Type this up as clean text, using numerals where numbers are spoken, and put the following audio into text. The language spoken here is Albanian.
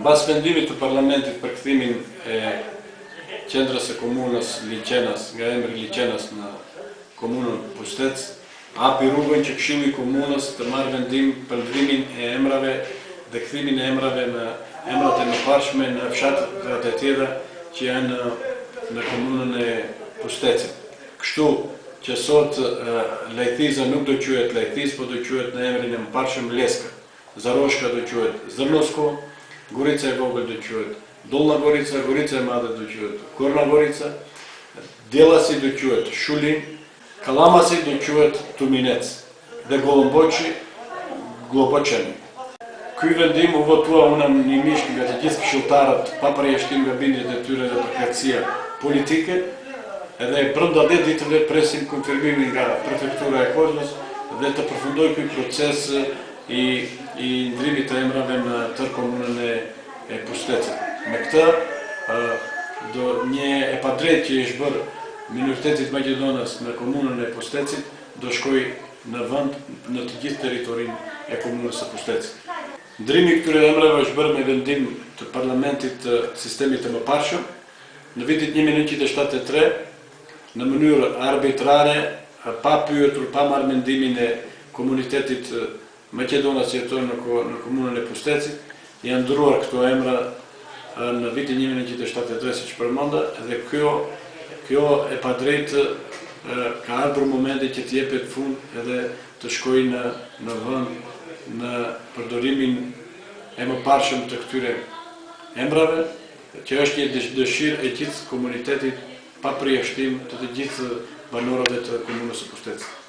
Pas vendimit të parlamentit për kthimin e qendrës së komunës liçenas, nga emri liçenas në komunën Pushtec, hapi rrugën që Këshilli i Komunës të marrë vendim për ndrimin e emrave dhe kthimin e emrave në emrat e mëparshme në fshatrat e tjera që janë në komunën e Pushtecit. Kështu që sot Lejthiza nuk do quhet Lejthiz, po do quhet në emrin e mëparshëm Leska. Zaroshka do quhet Zrnosko, Gorica e vogël do quhet Dolna Gorica, Gorica e madhe do quhet Gorna Gorica, Djellasi do quhet Shulin, Kallamasi do quhet Tuminec dhe Gollomboqi Glloboqeni. Ky vendim u votua unanimisht nga të gjithë këshilltarët pa përjashtim nga bindjet e tyre dhe përkatësia politike, edhe brenda 10 ditëve presim konfirmimin nga prefektura e Kozhës dhe të përfundojë ky proces i ndrimit të emrave në tërë komunën e Pushtecit. Me këtë, një e padrejtë që është bërë minoritetit Maqedonas në komunën e Pushtecit do shkoj në vend në të gjithë territorin e komunës së Pushtecit. Ndrimi këtyre emrave është bërë me vendim të parlamentit të sistemit të mëparshëm në vitin 1973 në mënyrë arbitrare, pa pyetur, pa marrë mendimin e komunitetit Maqedonas që jeton në komunën e Pushtecit, janë ndruar këto emra në vitin 1973 siç përmenda, dhe kjo e padrejtë ka ardhur momenti që të jepet fund edhe të shkojë në vend në përdorimin e mëparshëm të këtyre emrave, që është një dëshirë e gjithë komunitetit pa përjashtim të gjithë banorëve të komunës së Pushtecit.